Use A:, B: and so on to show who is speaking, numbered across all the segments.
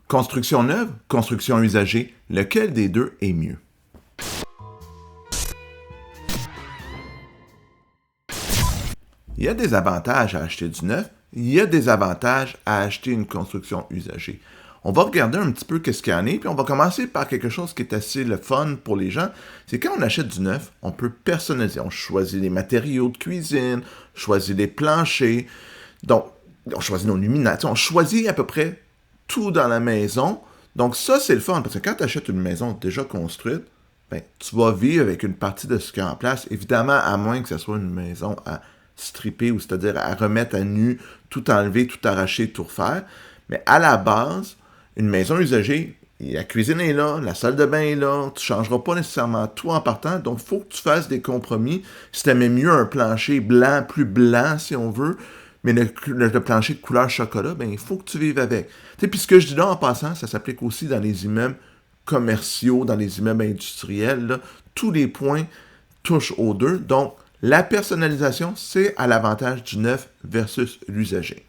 A: Construction neuve, construction usagée, lequel des deux est mieux? Il y a des avantages à acheter du neuf, il y a des avantages à acheter une construction usagée. On va regarder un petit peu qu'est-ce qu'il y en a, puis on va commencer par quelque chose qui est assez le fun pour les gens. C'est quand on achète du neuf, on peut personnaliser. On choisit les matériaux de cuisine, on choisit les planchers, donc on choisit nos luminaires, on choisit à peu près tout dans la maison. Donc ça, c'est le fun, parce que quand tu achètes une maison déjà construite, ben, tu vas vivre avec une partie de ce qu'il y a en place, évidemment, à moins que ce soit une maison à stripper, ou c'est-à-dire à remettre à nu, tout enlever, tout arracher, tout refaire. Mais à la base, une maison usagée, la cuisine est là, la salle de bain est là, tu ne changeras pas nécessairement tout en partant, donc il faut que tu fasses des compromis. Si tu aimais mieux un plancher blanc, plus blanc si on veut, mais le plancher de couleur chocolat, ben il faut que tu vives avec. Puis ce que je dis là en passant, ça s'applique aussi dans les immeubles commerciaux, dans les immeubles industriels. Là. Tous les points touchent aux deux. Donc, la personnalisation, c'est à l'avantage du neuf versus l'usager.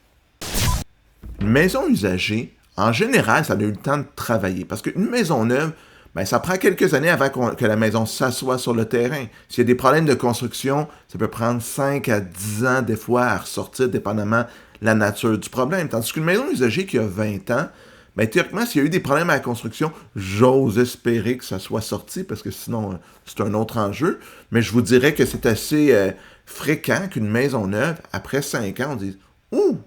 A: Une maison usagée, en général, ça a eu le temps de travailler. Parce qu'une maison neuve, ben, ça prend quelques années avant que la maison s'assoie sur le terrain. S'il y a des problèmes de construction, ça peut prendre 5 à 10 ans des fois à ressortir, dépendamment de la nature du problème. Tandis qu'une maison usagée qui a 20 ans, ben, théoriquement, s'il y a eu des problèmes à la construction, j'ose espérer que ça soit sorti, parce que sinon, c'est un autre enjeu. Mais je vous dirais que c'est assez fréquent qu'une maison neuve, après 5 ans, on dise « Ouh,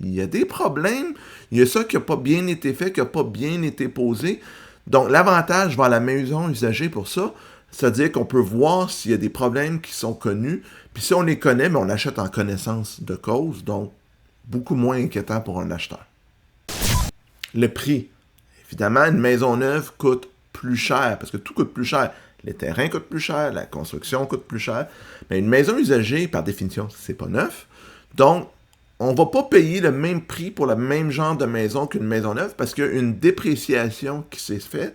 A: il y a des problèmes, il y a ça qui n'a pas bien été fait, qui n'a pas bien été posé. » Donc, l'avantage vers la maison usagée pour ça, c'est-à-dire qu'on peut voir s'il y a des problèmes qui sont connus, puis si on les connaît, mais on achète en connaissance de cause, donc beaucoup moins inquiétant pour un acheteur. Le prix. Évidemment, une maison neuve coûte plus cher, parce que tout coûte plus cher. Les terrains coûtent plus cher, la construction coûte plus cher. Mais une maison usagée, par définition, c'est pas neuf. Donc, on ne va pas payer le même prix pour le même genre de maison qu'une maison neuve, parce qu'il y a une dépréciation qui s'est faite.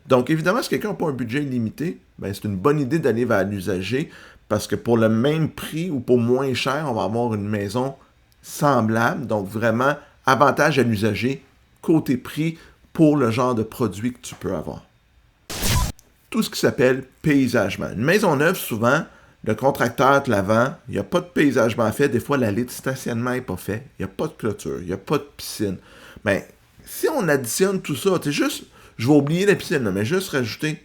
A: Donc, évidemment, si quelqu'un n'a pas un budget limité, ben, c'est une bonne idée d'aller vers l'usager, parce que pour le même prix ou pour moins cher, on va avoir une maison semblable. Donc, vraiment, avantage à l'usager, côté prix, pour le genre de produit que tu peux avoir. Tout ce qui s'appelle paysagement. Une maison neuve, souvent, le contracteur te la vend, il n'y a pas de paysagement fait, des fois l'allée de stationnement n'est pas fait, il n'y a pas de clôture, il n'y a pas de piscine. Ben, si on additionne tout ça, c'est juste, je vais oublier la piscine, là, mais juste rajouter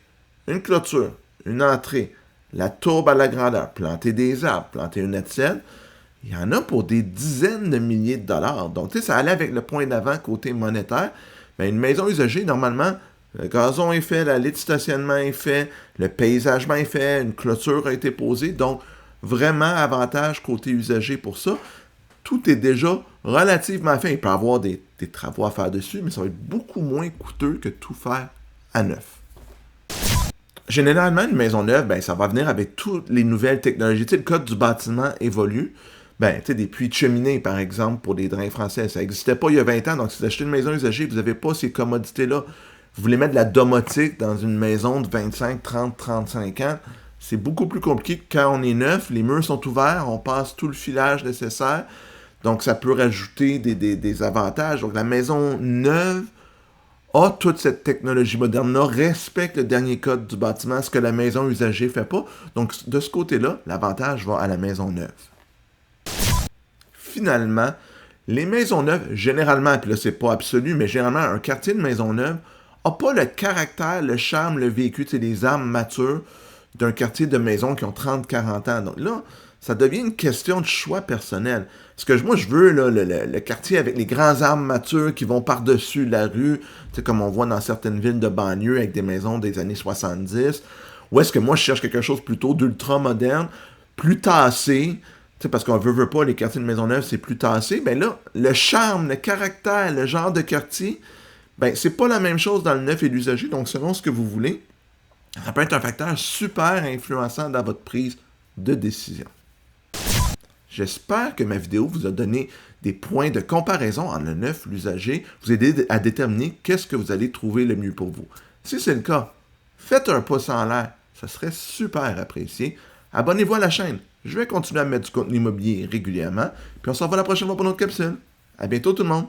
A: une clôture, une entrée, la tourbe à la grandeur, planter des arbres, planter une assiette, il y en a pour des dizaines de milliers de dollars. Donc, tu sais, ça allait avec le point d'avant côté monétaire. Mais une maison usagée, normalement, le gazon est fait, l'allée de stationnement est fait, le paysagement est fait, une clôture a été posée. Donc, vraiment avantage côté usager pour ça. Tout est déjà relativement fait. Il peut y avoir des travaux à faire dessus, mais ça va être beaucoup moins coûteux que tout faire à neuf. Généralement, une maison neuve, ben, ça va venir avec toutes les nouvelles technologies. Tu sais, le code du bâtiment évolue. Ben, tu sais, des puits de cheminée, par exemple, pour des drains français, ça n'existait pas il y a 20 ans. Donc, si vous achetez une maison usagée, vous n'avez pas ces commodités-là. Vous voulez mettre de la domotique dans une maison de 25, 30, 35 ans, c'est beaucoup plus compliqué que quand on est neuf. Les murs sont ouverts, on passe tout le filage nécessaire. Donc, ça peut rajouter des avantages. Donc, la maison neuve a toute cette technologie moderne-là, respecte le dernier code du bâtiment, ce que la maison usagée ne fait pas. Donc, de ce côté-là, l'avantage va à la maison neuve. Finalement, les maisons neuves, généralement, puis là, c'est pas absolu, mais généralement, un quartier de maison neuve n'a pas le caractère, le charme, le vécu, les âmes matures d'un quartier de maisons qui ont 30-40 ans. Donc là, ça devient une question de choix personnel. Parce que moi, je veux là, le quartier avec les grands arbres matures qui vont par-dessus la rue, comme on voit dans certaines villes de banlieue avec des maisons des années 70. Ou est-ce que moi, je cherche quelque chose plutôt d'ultra moderne, plus tassé, parce qu'on veut pas, les quartiers de Maisonneuve, c'est plus tassé. Ben là, le charme, le caractère, le genre de quartier, ben c'est pas la même chose dans le neuf et l'usager. Donc, selon ce que vous voulez, ça peut être un facteur super influençant dans votre prise de décision. J'espère que ma vidéo vous a donné des points de comparaison entre le neuf et l'usager, vous aider à déterminer qu'est-ce que vous allez trouver le mieux pour vous. Si c'est le cas, faites un pouce en l'air, ça serait super apprécié. Abonnez-vous à la chaîne. Je vais continuer à mettre du contenu immobilier régulièrement. Puis on se revoit la prochaine fois pour notre capsule. À bientôt tout le monde!